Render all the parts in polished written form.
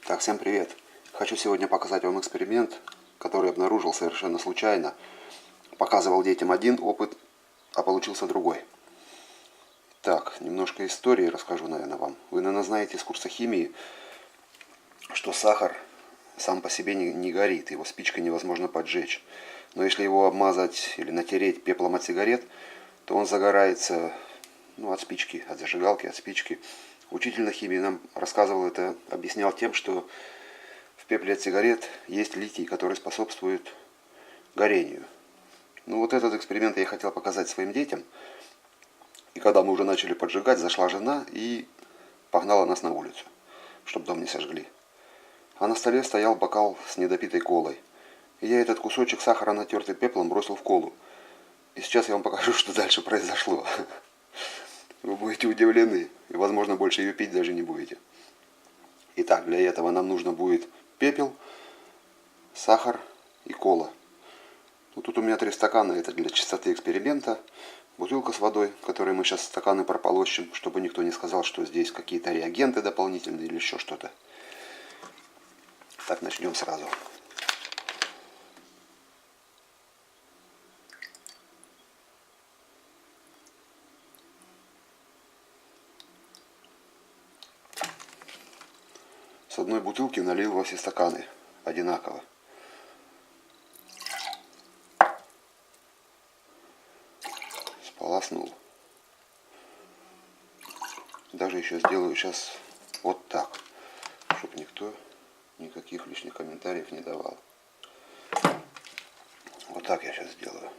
Так, всем привет! Хочу сегодня показать вам эксперимент, который обнаружил совершенно случайно. Показывал детям один опыт, а получился другой. Так, немножко истории расскажу, наверное, вам. Вы, наверное, знаете из курса химии, что сахар сам по себе не горит, его спичкой невозможно поджечь. Но если его обмазать или натереть пеплом от сигарет, то он загорается, от спички, от зажигалки, от спички. Учитель на химии нам рассказывал это, объяснял тем, что в пепле от сигарет есть литий, который способствует горению. Вот этот эксперимент я хотел показать своим детям. И когда мы уже начали поджигать, зашла жена и погнала нас на улицу, чтобы дом не сожгли. А на столе стоял бокал с недопитой колой. И я этот кусочек сахара, натертый пеплом, бросил в колу. И сейчас я вам покажу, что дальше произошло. Вы будете удивлены. И, возможно, больше ее пить даже не будете. Итак, для этого нам нужно будет пепел, сахар и кола. Тут у меня 3 стакана, это для чистоты эксперимента. Бутылка с водой, в которой мы сейчас стаканы прополощем, чтобы никто не сказал, что здесь какие-то реагенты дополнительные или еще что-то. Так, начнем сразу. С одной бутылки налил во все стаканы одинаково. Сполоснул. Даже еще сделаю сейчас вот так, чтобы никто никаких лишних комментариев не давал. Вот так я сейчас сделаю.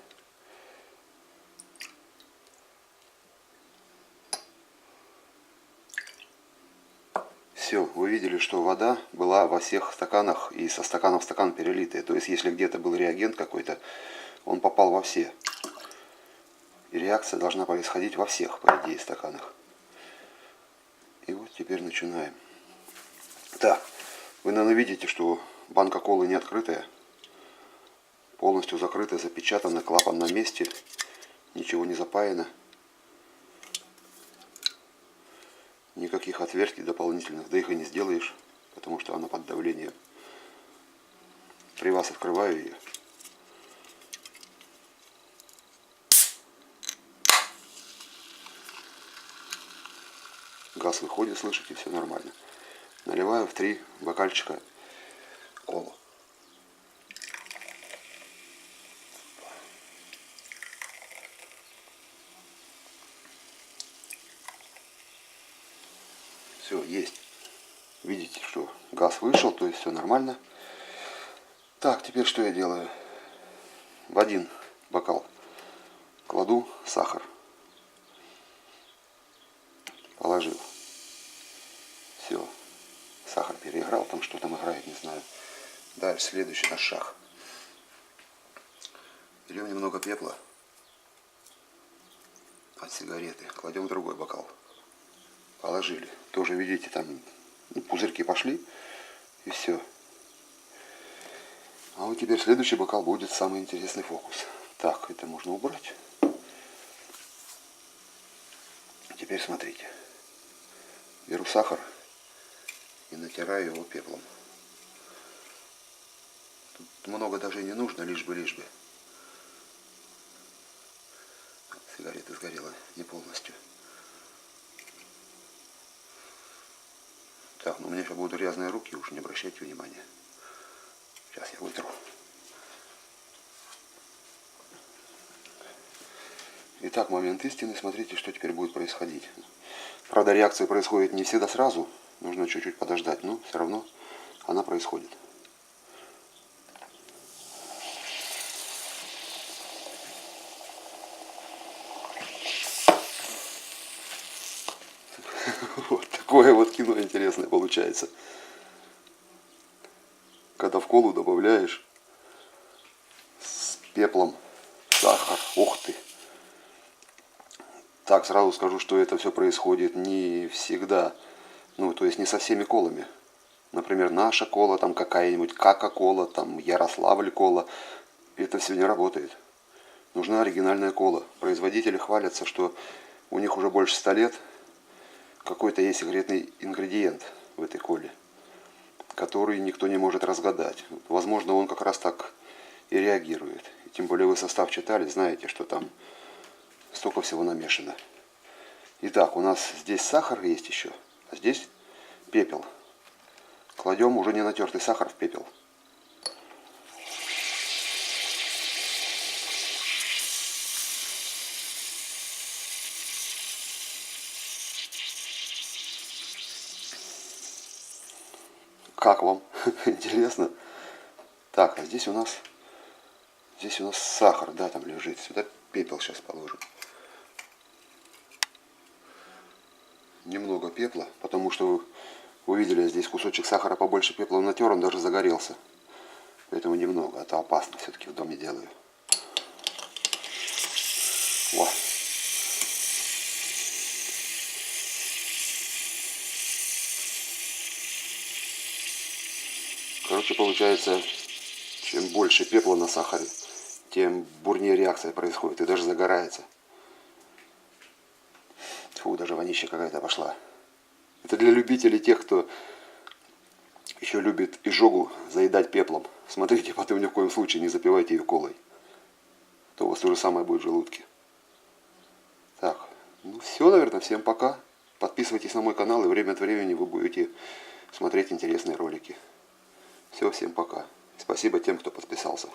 Все, вы видели, что вода была во всех стаканах и со стакана в стакан перелитая. То есть, если где-то был реагент какой-то, он попал во все. И реакция должна происходить во всех, по идее, стаканах. И вот теперь начинаем. Так, вы, наверное, видите, что банка колы не открытая. Полностью закрытая, запечатана, клапан на месте. Ничего не запаяно. Никаких отверстий дополнительных, да их и не сделаешь, потому что она под давлением. При вас открываю ее. Газ выходит, слышите, все нормально. Наливаю в 3 бокальчика колу. Все, есть. Видите, что газ вышел, то есть все нормально. Так, теперь что я делаю? В 1 бокал кладу сахар. Положил. Все. Сахар переиграл, там что там играет, не знаю. Дальше следующий наш шаг. Берем немного пепла от сигареты. Кладем в другой бокал. Положили. Тоже видите, там пузырьки пошли. И все. А вот теперь следующий бокал будет самый интересный фокус. Так, это можно убрать. Теперь смотрите. Беру сахар и натираю его пеплом. Тут много даже не нужно, лишь бы. Сигарета сгорела не полностью. Так, у меня сейчас будут грязные руки, уж не обращайте внимания. Сейчас я вытру. Итак, момент истины. Смотрите, что теперь будет происходить. Правда, реакция происходит не всегда сразу. Нужно чуть-чуть подождать, но все равно она происходит. Вот такое вот кино интересное получается. Когда в колу добавляешь с пеплом сахар. Ух ты! Так, сразу скажу, что это все происходит не всегда. То есть не со всеми колами. Например, наша кола, там какая-нибудь Кока-кола, там Ярославль кола. Это все не работает. Нужна оригинальная кола. Производители хвалятся, что у них уже больше 100 лет какой-то есть секретный ингредиент в этой коле. который никто не может разгадать. Возможно, он как раз так и реагирует. И тем более вы состав читали, знаете, что там столько всего намешано. Итак, у нас здесь сахар есть еще, а здесь пепел. Кладем уже не натертый сахар в пепел. Как вам? Интересно? Так, а здесь у нас сахар, да, там лежит. Сюда пепел сейчас положим. Немного пепла, потому что вы видели, здесь кусочек сахара побольше пепла натер, он даже загорелся. Поэтому немного, а то опасно, все-таки в доме делаю. О. Короче, получается, чем больше пепла на сахаре, тем бурнее реакция происходит и даже загорается. Фу, даже вонища какая-то пошла. Это для любителей тех, кто еще любит изжогу заедать пеплом. Смотрите, потом ни в коем случае не запивайте ее колой. То у вас то же самое будет в желудке. Так, ну все, наверное, всем пока. Подписывайтесь на мой канал, и время от времени вы будете смотреть интересные ролики. Все, всем пока. Спасибо тем, кто подписался.